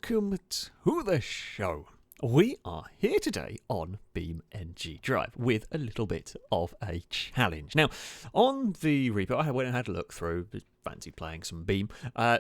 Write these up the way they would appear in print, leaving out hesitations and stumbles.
welcome to the show. We are here today on BeamNG Drive with a little bit of a challenge. Now, on the repo, I went and had a look through, fancy playing some Beam,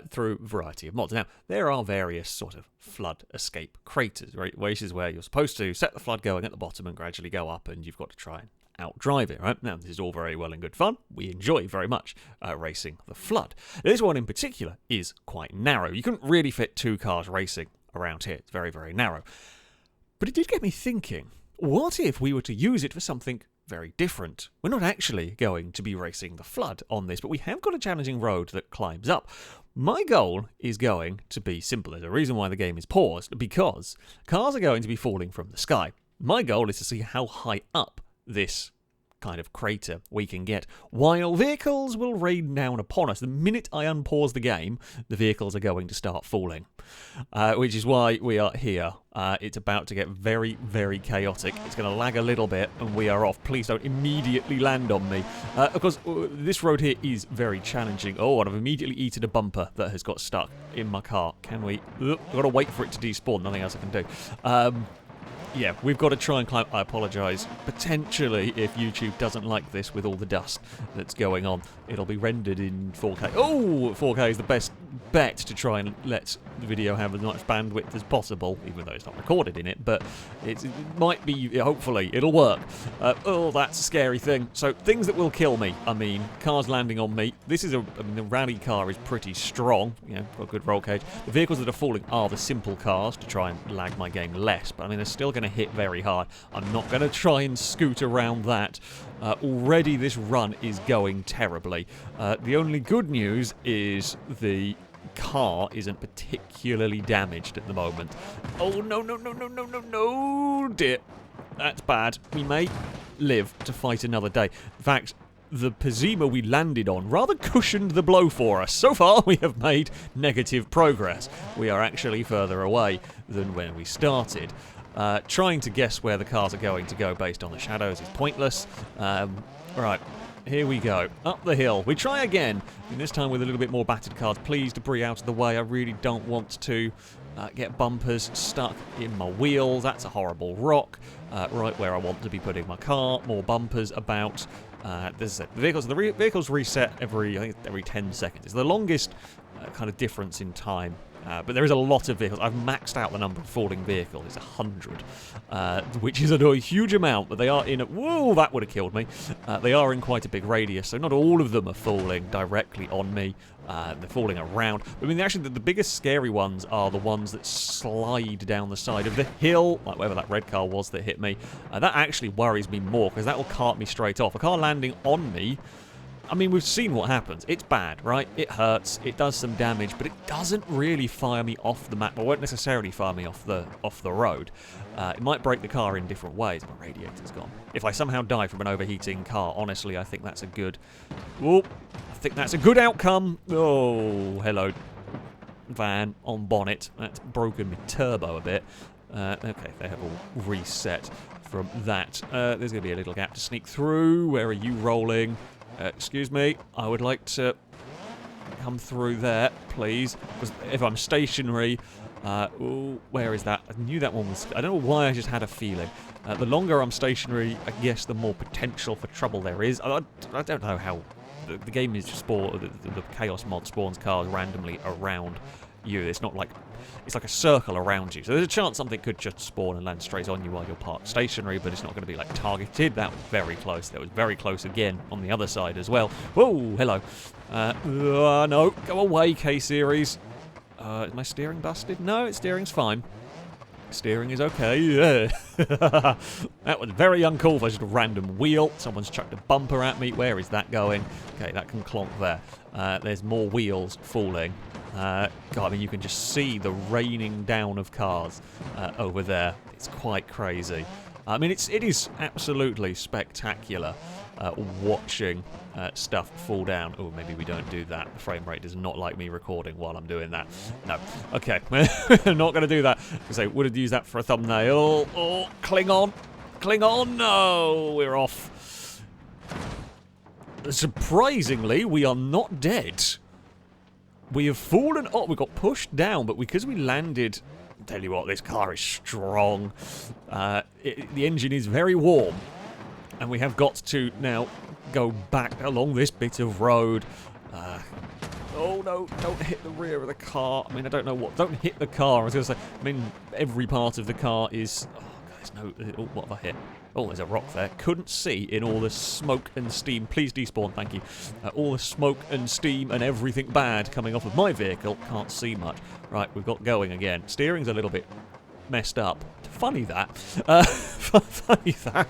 through a variety of mods. Now, there are various sort of flood escape craters, right? This is where you're supposed to set the flood going at the bottom and gradually go up, and you've got to try and outdrive it, right? Now, this is all very well and good fun. We enjoy very much racing the flood. This one in particular is quite narrow. You couldn't really fit two cars racing around here. It's very, very narrow. But it did get me thinking, what if we were to use it for something very different? We're not actually going to be racing the flood on this, but we have got a challenging road that climbs up. My goal is going to be simple. There's a reason why the game is paused, because cars are going to be falling from the sky. My goal is to see how high up this kind of crater we can get, while vehicles will rain down upon us. The minute I unpause the game, the vehicles are going to start falling, which is why we are here. It's about to get very, very chaotic. It's going to lag a little bit, and we are off. Please don't immediately land on me. Of course, this road here is very challenging. Oh, and I've immediately eaten a bumper that has got stuck in my car. Can we? I've got to wait for it to despawn. Nothing else I can do. Yeah, we've got to try and climb. I apologise. Potentially, if YouTube doesn't like this with all the dust that's going on, it'll be rendered in 4K. Oh, 4K is the best bet to try and let the video have as much bandwidth as possible, even though it's not recorded in it, but it might be, hopefully, it'll work. Oh, that's a scary thing. So, things that will kill me. I mean, cars landing on me. This is the rally car is pretty strong, you know, got a good roll cage. The vehicles that are falling are the simple cars to try and lag my game less, but I mean, they're still going to hit very hard. I'm not going to try and scoot around that. Already this run is going terribly. The only good news is the car isn't particularly damaged at the moment. Oh, no, dear. That's bad. We may live to fight another day. In fact, the Pazima we landed on rather cushioned the blow for us. So far, we have made negative progress. We are actually further away than when we started. Trying to guess where the cars are going to go based on the shadows is pointless. Right, here we go. Up the hill. We try again, and this time with a little bit more battered cars. Please debris out of the way. I really don't want to get bumpers stuck in my wheels. That's a horrible rock. Right where I want to be putting my car. More bumpers about. This is it. The vehicles reset every 10 seconds. It's the longest kind of difference in time. But there is a lot of vehicles. I've maxed out the number of falling vehicles. It's 100, which is a huge amount, but they are in... Whoa, that would have killed me. They are in quite a big radius, so not all of them are falling directly on me. They're falling around. I mean, actually, the biggest scary ones are the ones that slide down the side of the hill, like wherever that red car was that hit me. That actually worries me more, because that will cart me straight off. A car landing on me... I mean, we've seen what happens. It's bad, right? It hurts. It does some damage, but it doesn't really fire me off the map. It won't necessarily fire me off the road. It might break the car in different ways. My radiator's gone. If I somehow die from an overheating car, honestly, I think that's a good... Oh, I think that's a good outcome. Oh, hello, van on bonnet. That's broken my turbo a bit. Okay, they have all reset from that. There's going to be a little gap to sneak through. Where are you rolling? Excuse me, I would like to come through there, please. Because if I'm stationary... ooh, where is that? I knew that one was... I don't know why I just had a feeling. The longer I'm stationary, I guess the more potential for trouble there is. I don't know how... The game is just the Chaos mod spawns cars randomly around you. It's not like... It's like a circle around you. So there's a chance something could just spawn and land straight on you while you're parked stationary, but it's not going to be, like, targeted. That was very close. That was very close again on the other side as well. Whoa, hello. No, go away, K-Series. Is my steering busted? No, steering's fine. Steering is okay, yeah. That was very uncalled for, just a random wheel. Someone's chucked a bumper at me. Where is that going? Okay, that can clonk there. There's more wheels falling. God, I mean, you can just see the raining down of cars over there. It's quite crazy. I mean, it is absolutely spectacular watching stuff fall down. Oh, maybe we don't do that. The frame rate does not like me recording while I'm doing that. No. Okay, we're not going to do that. I would have used that for a thumbnail. Oh, cling on. Cling on. No, we're off. Surprisingly, we are not dead. We have fallen off. We got pushed down, but because we landed... Tell you what, this car is strong. The engine is very warm. And we have got to now go back along this bit of road. Oh no, don't hit the rear of the car. I mean, I don't know what. Don't hit the car. I was going to say, I mean, every part of the car is... Oh, there's no... Oh, what have I hit? Oh, there's a rock there. Couldn't see in all the smoke and steam. Please despawn, thank you. All the smoke and steam and everything bad coming off of my vehicle. Can't see much. Right, we've got going again. Steering's a little bit messed up. Funny that. Funny that.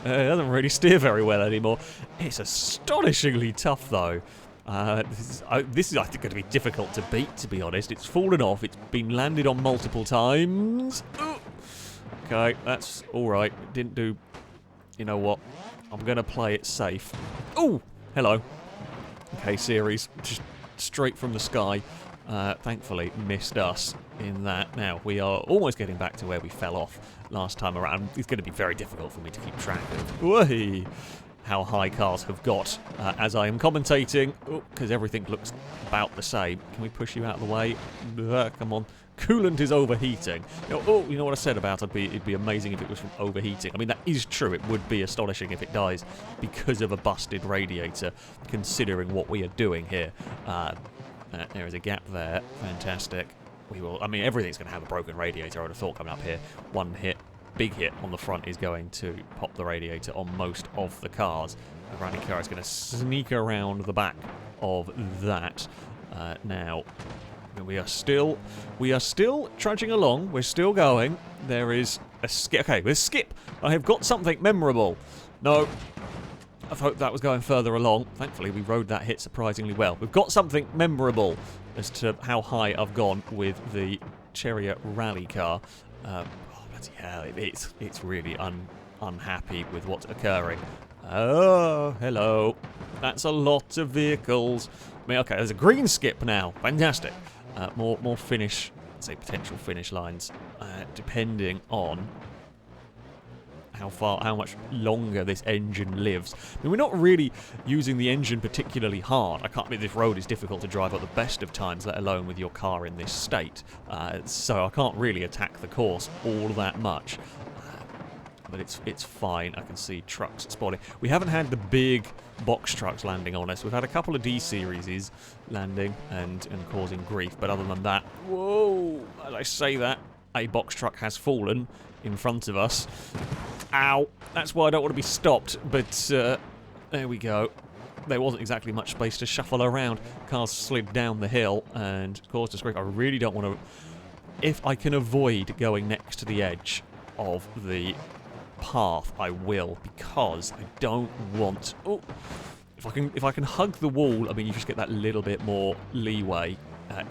It doesn't really steer very well anymore. It's astonishingly tough, though. This is, I think, going to be difficult to beat, to be honest. It's fallen off. It's been landed on multiple times. Okay, that's alright. Didn't do... You know what? I'm going to play it safe. Oh! Hello. Okay, series. Just straight from the sky. Thankfully, missed us in that. Now, we are almost getting back to where we fell off last time around. It's going to be very difficult for me to keep track of how high cars have got as I am commentating, because everything looks about the same. Can we push you out of the way? Come on. Coolant is overheating. You know what I said about it'd be amazing if it was from overheating. I mean, that is true. It would be astonishing if it dies because of a busted radiator, considering what we are doing here. There is a gap there. Fantastic. We will... I mean, everything's going to have a broken radiator, I would have thought, coming up here. One hit, big hit on the front is going to pop the radiator on most of the cars. A rally car is going to sneak around the back of that. Now... We are still trudging along. We're still going. There is a skip. Okay, there's skip. I have got something memorable. No. I thought that was going further along. Thankfully, we rode that hit surprisingly well. We've got something memorable as to how high I've gone with the Chariot rally car. Oh, bloody hell. It's really unhappy with what's occurring. Oh, hello. That's a lot of vehicles. I mean, okay, there's a green skip now. Fantastic. More finish, say potential finish lines, depending on how much longer this engine lives. I mean, we're not really using the engine particularly hard. I can't believe this road is difficult to drive at the best of times, let alone with your car in this state. So I can't really attack the course all that much. But it's fine. I can see trucks spawning. We haven't had the big box trucks landing on us. We've had a couple of D-series landing and causing grief. But other than that, whoa! As I say that, a box truck has fallen in front of us. Ow! That's why I don't want to be stopped. But there we go. There wasn't exactly much space to shuffle around. Cars slid down the hill and caused us grief. I really don't want to... If I can avoid going next to the edge of the path, I will, because I don't want... Oh, if I can hug the wall, I mean, you just get that little bit more leeway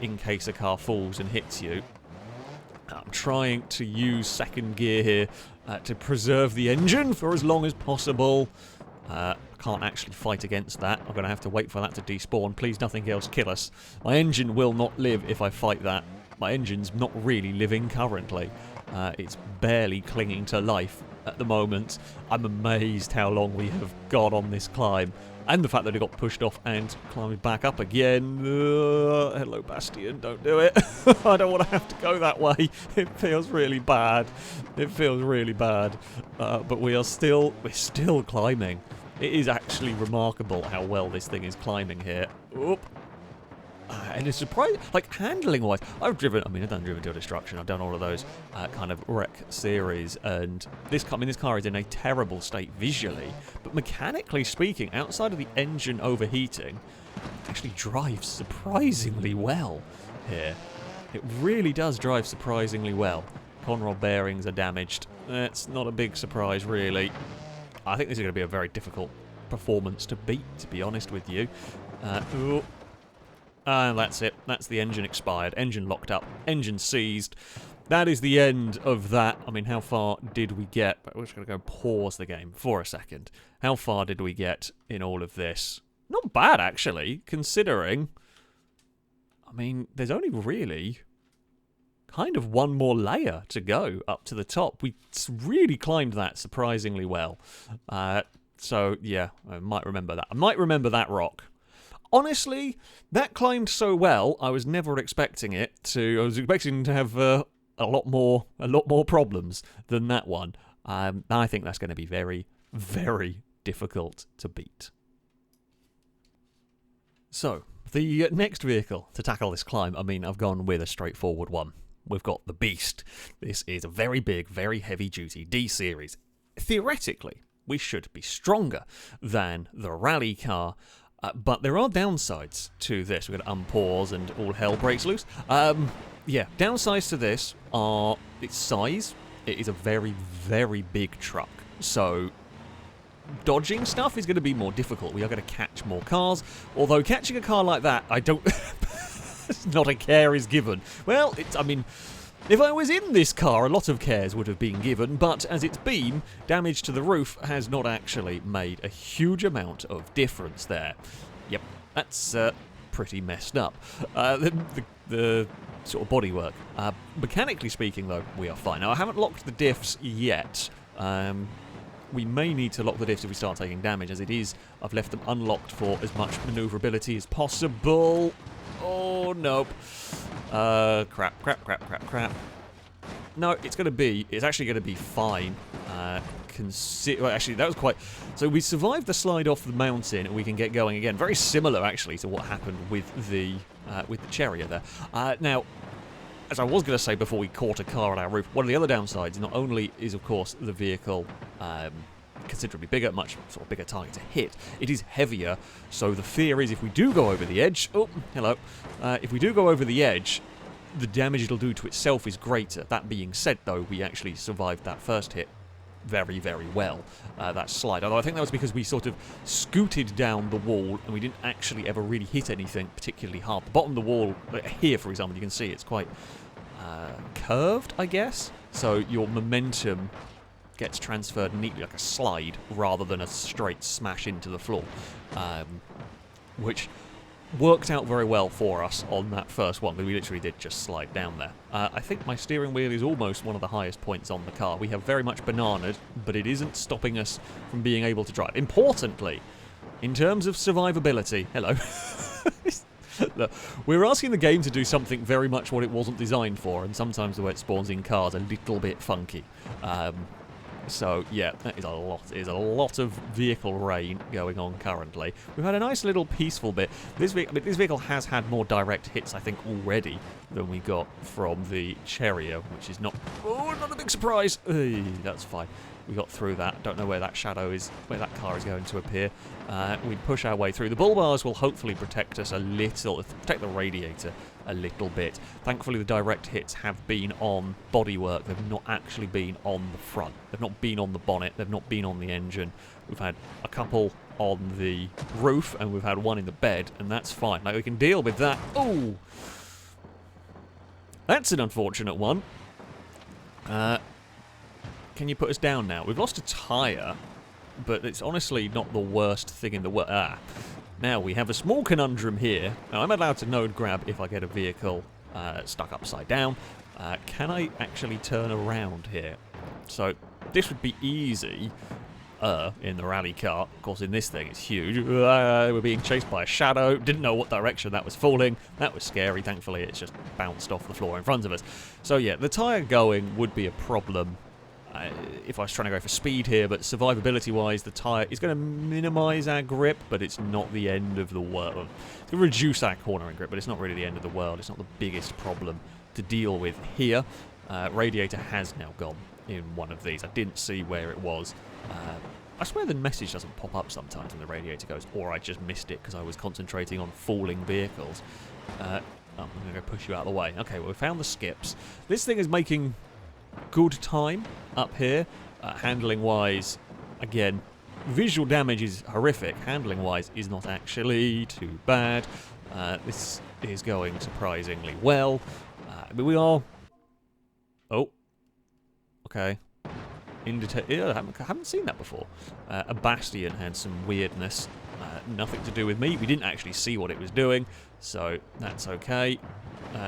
in case a car falls and hits you. I'm trying to use second gear here to preserve the engine for as long as possible. I can't actually fight against that. I'm going to have to wait for that to despawn. Please, nothing else kill us. My engine will not live if I fight that. My engine's not really living currently. It's barely clinging to life at the moment. I'm amazed how long we have got on this climb. And the fact that it got pushed off and climbed back up again. Hello, Bastion, don't do it. I don't want to have to go that way. It feels really bad. It feels really bad. But we're still climbing. It is actually remarkable how well this thing is climbing here. Oop. And it's surprising, like, handling-wise, I've done Driven to Destruction, I've done all of those kind of wreck series, and this car is in a terrible state visually, but mechanically speaking, outside of the engine overheating, it actually drives surprisingly well here. It really does drive surprisingly well. Conrod bearings are damaged. That's not a big surprise, really. I think this is going to be a very difficult performance to beat, to be honest with you. And that's it. That's the engine expired. Engine locked up. Engine seized. That is the end of that. I mean, how far did we get? We're just going to go pause the game for a second. How far did we get in all of this? Not bad, actually, considering... I mean, there's only really kind of one more layer to go up to the top. We really climbed that surprisingly well. So, yeah, I might remember that. I might remember that rock. honestly, that climbed so well, I was never expecting it to. I was expecting to have a lot more problems than that one. I think that's going to be very, very difficult to beat. So, the next vehicle to tackle this climb, I mean, I've gone with a straightforward one. We've got the Beast. This is a very big, very heavy-duty D-Series. Theoretically, we should be stronger than the rally car, but there are downsides to this. We're going to unpause and all hell breaks loose. Yeah, downsides to this are its size. It is a very, very big truck, so dodging stuff is going to be more difficult. We are going to catch more cars, although catching a car like that, I don't... not a care is given. Well, I mean, if I was in this car, a lot of cares would have been given, but as it's been, damage to the roof has not actually made a huge amount of difference there. Yep, that's pretty messed up. The sort of bodywork. Mechanically speaking, though, we are fine. Now, I haven't locked the diffs yet. We may need to lock the diffs if we start taking damage. As it is, I've left them unlocked for as much manoeuvrability as possible. Oh, nope. Crap. No, it's actually going to be fine. Well, actually, that was quite... So we survived the slide off the mountain, and we can get going again. Very similar, actually, to what happened with the Chariot there. Now, as I was going to say before we caught a car on our roof, one of the other downsides, not only is, of course, the vehicle considerably bigger, much sort of bigger target to hit, it is heavier, so the fear is if we do go over the edge... Oh, hello. If we do go over the edge, the damage it'll do to itself is greater. That being said, though, we actually survived that first hit very, very well, that slide. Although I think that was because we sort of scooted down the wall and we didn't actually ever really hit anything particularly hard. The bottom of the wall, here for example, you can see it's quite curved, I guess. So your momentum gets transferred neatly like a slide rather than a straight smash into the floor, which worked out very well for us on that first one, because we literally did just slide down there. I think my steering wheel is almost one of the highest points on the car. We have very much bananaed, but it isn't stopping us from being able to drive. Importantly, in terms of survivability... Hello. Look, we're asking the game to do something very much what it wasn't designed for, and sometimes the way it spawns in cars a little bit funky. So, yeah, that is a lot. It is a lot of vehicle rain going on currently. We've had a nice little peaceful bit. This vehicle has had more direct hits, I think, already than we got from the Chariot, which is not... Oh, not a big surprise! That's fine. We got through that. Don't know where that shadow is, where that car is going to appear. We push our way through. The bull bars will hopefully protect us a little, protect the radiator a little bit. Thankfully, the direct hits have been on bodywork. They've not actually been on the front. They've not been on the bonnet. They've not been on the engine. We've had a couple on the roof, and we've had one in the bed, and that's fine. Like, we can deal with that. Oh! That's an unfortunate one. Can you put us down now? We've lost a tyre, but it's honestly not the worst thing in the world. Now we have a small conundrum here. Now I'm allowed to node grab if I get a vehicle stuck upside down. Can I actually turn around here? So this would be easy in the rally car. Of course, in this thing, it's huge. We're being chased by a shadow. Didn't know what direction that was falling. That was scary. Thankfully, it's just bounced off the floor in front of us. So yeah, the tyre going would be a problem if I was trying to go for speed here, but survivability-wise, the tyre is going to minimise our grip, but it's not the end of the world. It's going to reduce our cornering grip, but it's not really the end of the world. It's not the biggest problem to deal with here. Radiator has now gone in one of these. I didn't see where it was. I swear the message doesn't pop up sometimes when the radiator goes, or I just missed it because I was concentrating on falling vehicles. I'm going to go push you out of the way. Okay, well, we found the skips. This thing is making good time up here. Handling-wise, again, visual damage is horrific. Handling-wise is not actually too bad. This is going surprisingly well. But we are... Oh. Okay. I haven't seen that before. A Bastion had some weirdness. Nothing to do with me. We didn't actually see what it was doing, so that's okay.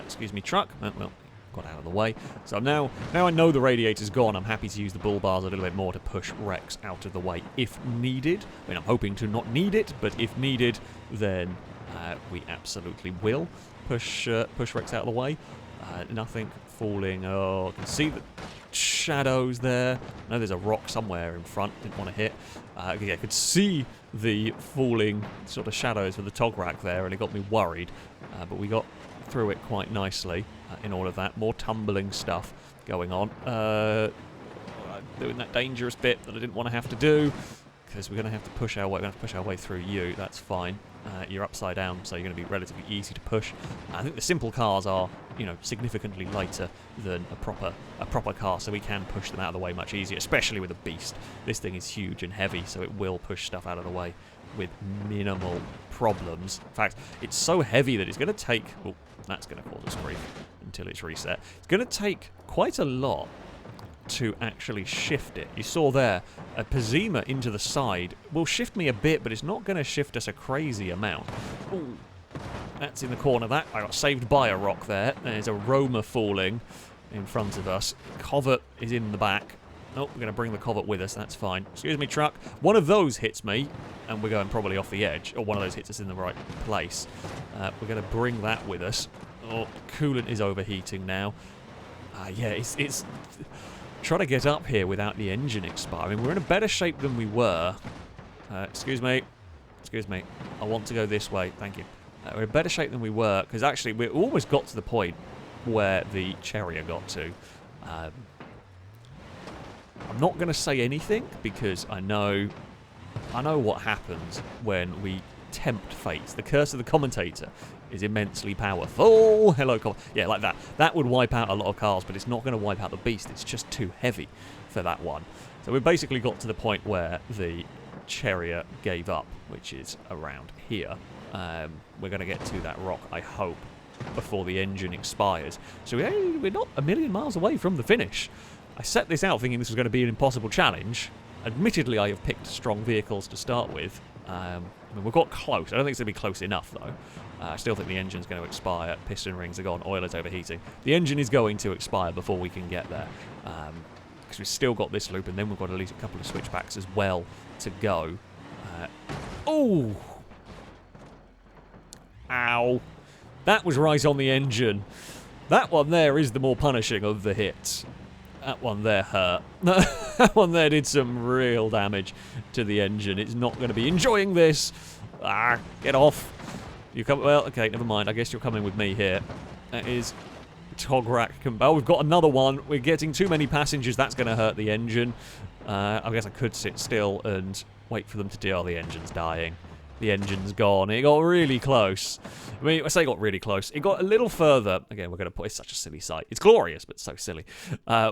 Excuse me, truck. Well, got out of the way. So now I know the radiator's gone. I'm happy to use the bull bars a little bit more to push Rex out of the way if needed. I mean, I'm hoping to not need it, but if needed, then we absolutely will push Rex out of the way. Nothing falling. Oh, I can see the shadows there. I know there's a rock somewhere in front. Didn't want to hit. Yeah, I could see the falling sort of shadows of the tog rack there, and it got me worried. But we got through it quite nicely in all of that. More tumbling stuff going on. Doing that dangerous bit that I didn't want to have to do, because we're going to have to push our way. We're going to have to push our way through you. That's fine. You're upside down, so you're going to be relatively easy to push. I think the simple cars are, you know, significantly lighter than a proper car, so we can push them out of the way much easier, especially with a beast. This thing is huge and heavy, so it will push stuff out of the way with minimal problems. In fact, it's so heavy that it's going to take... Oh, that's going to cause us grief until it's reset. It's going to take quite a lot to actually shift it. You saw there, a Pazima into the side will shift me a bit, but it's not going to shift us a crazy amount. Ooh, that's in the corner. That I got saved by a rock there. There's a Roma falling in front of us. Covert is in the back. Oh, we're going to bring the Covert with us. That's fine. Excuse me, truck. One of those hits me, and we're going probably off the edge. Or one of those hits us in the right place. We're going to bring that with us. Oh, coolant is overheating now. Yeah, it's trying to get up here without the engine expiring. We're in a better shape than we were. Excuse me. Excuse me. I want to go this way. Thank you. We're in better shape than we were, because actually we almost got to the point where the Chariot got to. I'm not going to say anything, because I know what happens when we tempt fate. The curse of the commentator is immensely powerful. Hello, yeah, like that. That would wipe out a lot of cars, but it's not going to wipe out the beast. It's just too heavy for that one. So we basically got to the point where the Chariot gave up, which is around here. We're going to get to that rock, I hope, before the engine expires. So we're not a million miles away from the finish. I set this out thinking this was going to be an impossible challenge. Admittedly, I have picked strong vehicles to start with. I mean, we've got close. I don't think it's going to be close enough, though. I still think the engine's going to expire. Piston rings are gone. Oiler's overheating. The engine is going to expire before we can get there. Because we've still got this loop, and then we've got at least a couple of switchbacks as well to go. Oh! Ow. That was right on the engine. That one there is the more punishing of the hits. That one there hurt. That one there did some real damage to the engine. It's not going to be enjoying this. Ah, get off. You come. Well, okay, never mind. I guess you're coming with me here. That is Tograk. Oh, we've got another one. We're getting too many passengers. That's going to hurt the engine. I guess I could sit still and wait for them to deal. The engine's dying. The engine's gone. It got really close. I mean, I say it got really close. It got a little further. Again, we're going to put... It's such a silly sight. It's glorious, but so silly.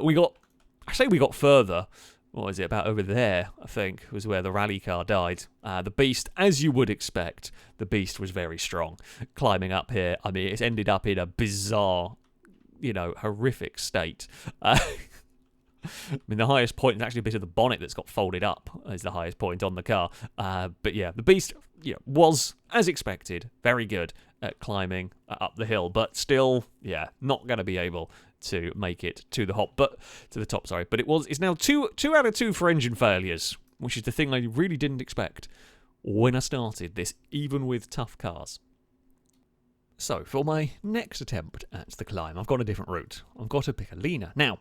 We got further. What is it? About over there, I think, was where the rally car died. The Beast, as you would expect, the Beast was very strong. Climbing up here, I mean, it's ended up in a bizarre, you know, horrific state. I mean, the highest point is actually a bit of the bonnet that's got folded up is the highest point on the car. But yeah, the Beast was, as expected, very good at climbing up the hill, but still, yeah, not going to be able to make it to the top. But it's now two out of 2 for engine failures, which is the thing I really didn't expect when I started this, even with tough cars. So for my next attempt at the climb, I've got a different route. I've got to pick a leaner. Now,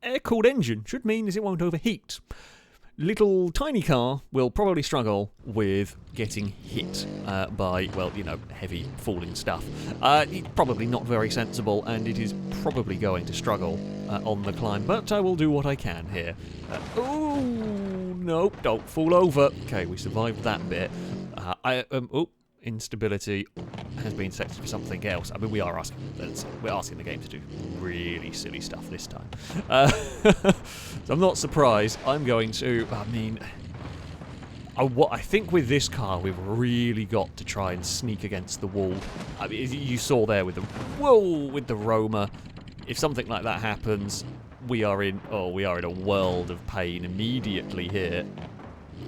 air-cooled engine should mean it won't overheat. Little tiny car will probably struggle with getting hit by, well, you know, heavy falling stuff. It's probably not very sensible, and it is probably going to struggle on the climb, but I will do what I can here. Oh, nope, don't fall over. Okay, we survived that bit. Instability has been set for something else. I mean, we're asking the game to do really silly stuff this time. So I'm not surprised. I'm going to, I think with this car, we've really got to try and sneak against the wall. I mean, you saw there with the Roma. If something like that happens, we are in a world of pain immediately here.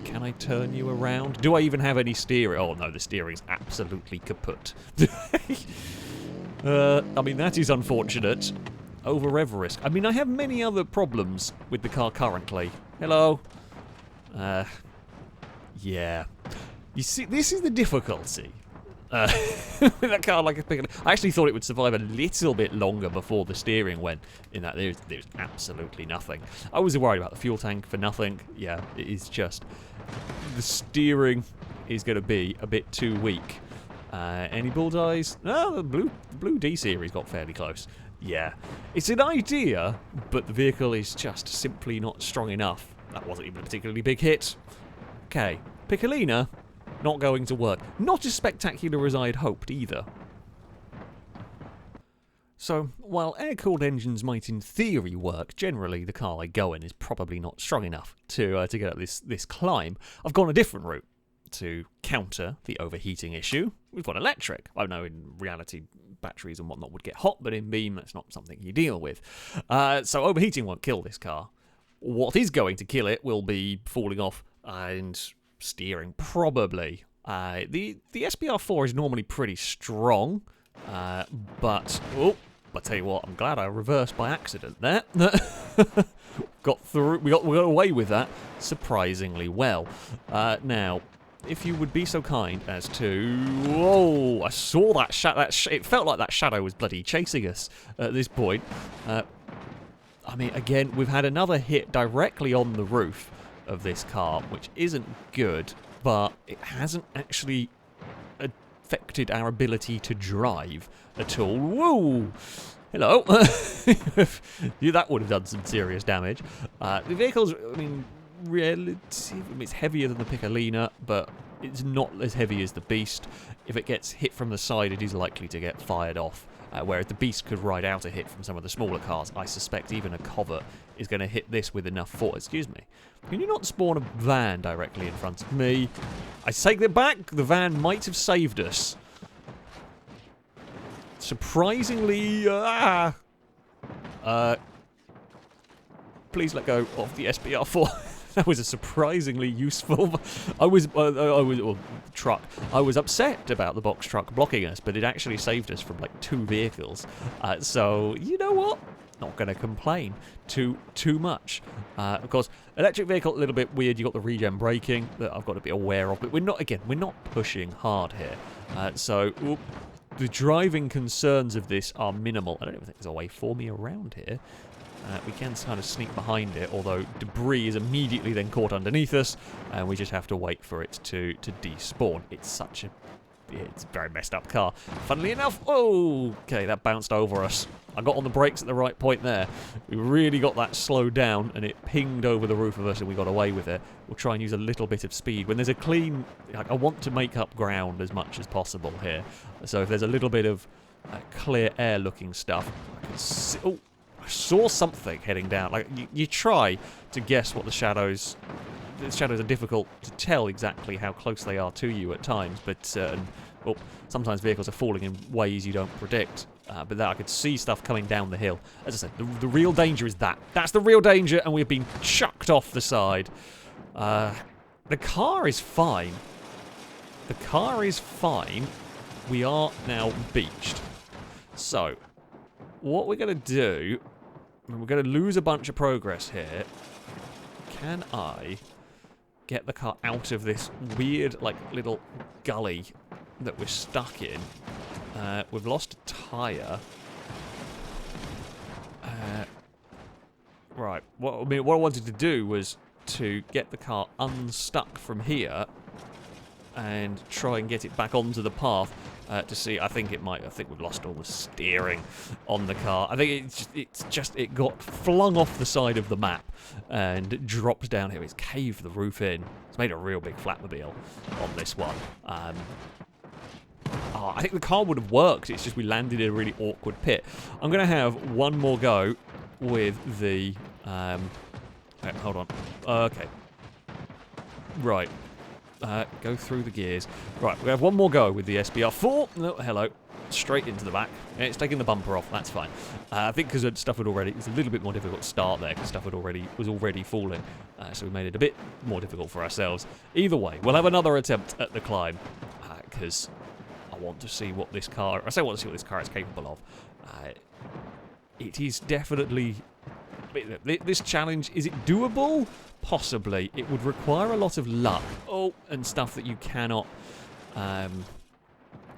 Can I turn you around? Do I even have any steering? Oh no, the steering's absolutely kaput. I mean, that is unfortunate. Over-rev risk. I mean, I have many other problems with the car currently. Hello? Yeah. You see, this is the difficulty With that car like a pick. I actually thought it would survive a little bit longer before the steering went. In that there's absolutely nothing. I was worried about the fuel tank for nothing. Yeah, it is just the steering is going to be a bit too weak. Any bullseyes? No, the blue D series got fairly close. Yeah, it's an idea, but the vehicle is just simply not strong enough. That wasn't even a particularly big hit. Okay, Piccolina, not going to work. Not as spectacular as I had hoped either. So, while air-cooled engines might in theory work, generally the car I go in is probably not strong enough to get up this climb. I've gone a different route to counter the overheating issue. We've got electric. I know in reality batteries and whatnot would get hot, but in Beam that's not something you deal with. So overheating won't kill this car. What is going to kill it will be falling off and steering, probably. The SBR4 is normally pretty strong, but oh, I tell you what, I'm glad I reversed by accident there. Got through. We got away with that surprisingly well. Now, if you would be so kind as to... Whoa! I saw that shadow. It felt like that shadow was bloody chasing us at this point. I mean, again, we've had another hit directly on the roof of this car, which isn't good, but it hasn't actually affected our ability to drive at all. Whoa! Hello! That would have done some serious damage. The vehicle's, I mean... it's heavier than the Piccolina, but it's not as heavy as the Beast. If it gets hit from the side, it is likely to get fired off. Whereas the Beast could ride out a hit from some of the smaller cars. I suspect even a Covert is going to hit this with enough force. Excuse me. Can you not spawn a van directly in front of me? I take it back. The van might have saved us. Surprisingly, please let go of the SBR4. That was a surprisingly useful... I was upset about the box truck blocking us, but it actually saved us from like 2 vehicles. So, you know what? Not going to complain too much. Of course, electric vehicle, a little bit weird. You've got the regen braking that I've got to be aware of, but we're not pushing hard here. So, the driving concerns of this are minimal. I don't even think there's a way for me around here. We can kind of sneak behind it, although debris is immediately then caught underneath us, and we just have to wait for it to despawn. It's a very messed up car. Funnily enough, okay, that bounced over us. I got on the brakes at the right point there. We really got that slowed down, and it pinged over the roof of us, and we got away with it. We'll try and use a little bit of speed. When there's a clean... I want to make up ground as much as possible here. So if there's a little bit of clear air-looking stuff, I can see... Oh! I saw something heading down. Like you try to guess what the shadows. The shadows are difficult to tell exactly how close they are to you at times, but sometimes vehicles are falling in ways you don't predict. But that I could see stuff coming down the hill. As I said, the real danger is that. That's the real danger, and we've been chucked off the side. The car is fine. The car is fine. We are now beached. So, what we're going to do... We're going to lose a bunch of progress here. Can I get the car out of this weird, like, little gully that we're stuck in? We've lost a tyre. Right. What I wanted to do was to get the car unstuck from here and try and get it back onto the path. To see, I think we've lost all the steering on the car. I think it got flung off the side of the map and dropped down here. It's caved the roof in. It's made a real big flatmobile on this one. I think the car would have worked. It's just we landed in a really awkward pit. I'm going to have one more go with the... hold on. Okay. Right. Go through the gears. Right, we have one more go with the SBR4. No, hello. Straight into the back. It's taking the bumper off. That's fine. I think because stuff had already... It's a little bit more difficult to start there because stuff was already falling. So we made it a bit more difficult for ourselves. Either way, we'll have another attempt at the climb because I want to see what this car... I say I want to see what this car is capable of. It is definitely... This challenge, is it doable? Possibly. It would require a lot of luck. And stuff that you cannot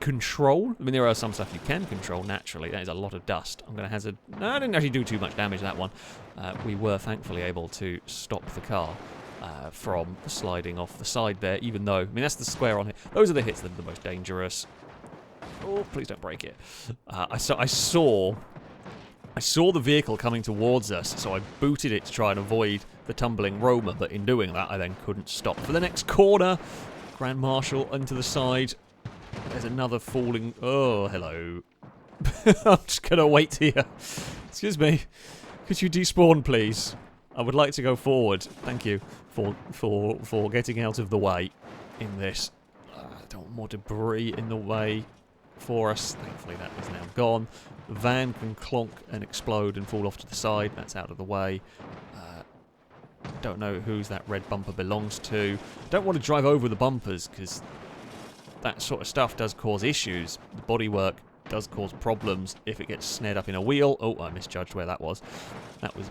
control. I mean, there are some stuff you can control naturally. That is a lot of dust. I'm going to hazard... No, I didn't actually do too much damage that one. We were thankfully able to stop the car from sliding off the side there, even though... I mean, that's the square on it. Those are the hits that are the most dangerous. Oh, please don't break it. I saw the vehicle coming towards us, so I booted it to try and avoid the tumbling Roma, but in doing that, I then couldn't stop. For the next corner, Grand Marshal into the side. There's another falling... Oh, hello. I'm just going to wait here. Excuse me. Could you despawn, please? I would like to go forward. Thank you for getting out of the way in this. I don't want more debris in the way for us. Thankfully, that is now gone. The van can clonk and explode and fall off to the side. That's out of the way. Don't know whose that red bumper belongs to. Don't want to drive over the bumpers because that sort of stuff does cause issues. The bodywork does cause problems if it gets snared up in a wheel. Oh, I misjudged where that was. That was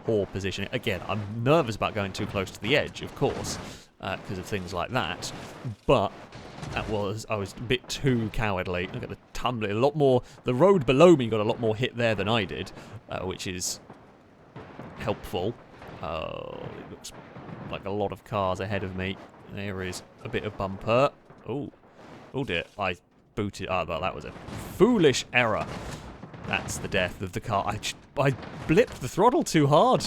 poor positioning. Again, I'm nervous about going too close to the edge, of course, because of things like that. But I was a bit too cowardly. Look at the tumbling. A lot more. The road below me got a lot more hit there than I did, which is helpful. It looks like a lot of cars ahead of me. There is a bit of bumper. Oh dear. I booted. Oh, well, that was a foolish error. That's the death of the car. I blipped the throttle too hard.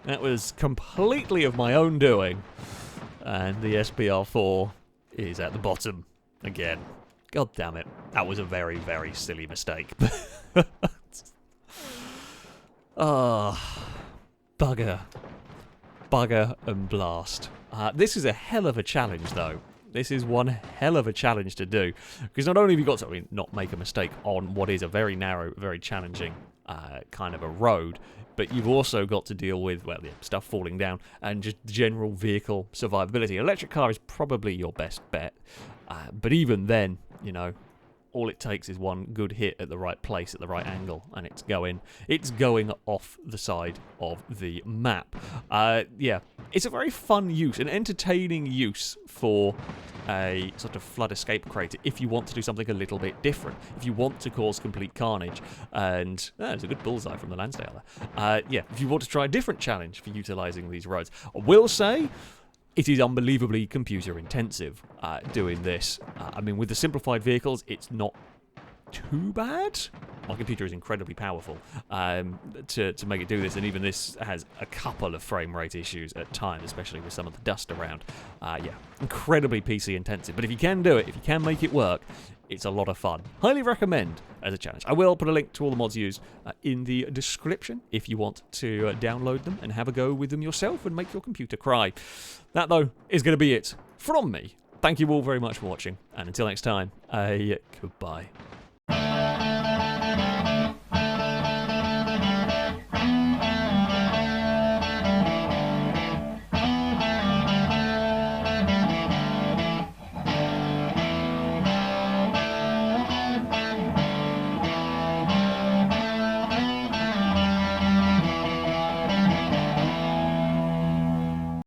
That was completely of my own doing. And the SBR4 is at the bottom again. God damn it. That was a very, very silly mistake. Bugger. Bugger and blast. This is a hell of a challenge, though. This is one hell of a challenge to do. Because not only have you got to not make a mistake on what is a very narrow, very challenging kind of a road, but you've also got to deal with, well, yeah, stuff falling down and just general vehicle survivability. Electric car is probably your best bet. But even then, you know, all it takes is one good hit at the right place, at the right angle, and it's going off the side of the map. Yeah, it's a very fun use, an entertaining use for a sort of flood escape crater if you want to do something a little bit different, if you want to cause complete carnage. And there's a good bullseye from the Lansdale there. Yeah, if you want to try a different challenge for utilising these roads. I will say, it is unbelievably computer intensive doing this. I mean, with the simplified vehicles, it's not too bad. My computer is incredibly powerful to make it do this, and even this has a couple of frame rate issues at times, especially with some of the dust around. Yeah, incredibly PC intensive. But if you can do it, if you can make it work, it's a lot of fun. Highly recommend as a challenge. I will put a link to all the mods used in the description if you want to download them and have a go with them yourself and make your computer cry. That, though, is going to be it from me. Thank you all very much for watching, and until next time, goodbye.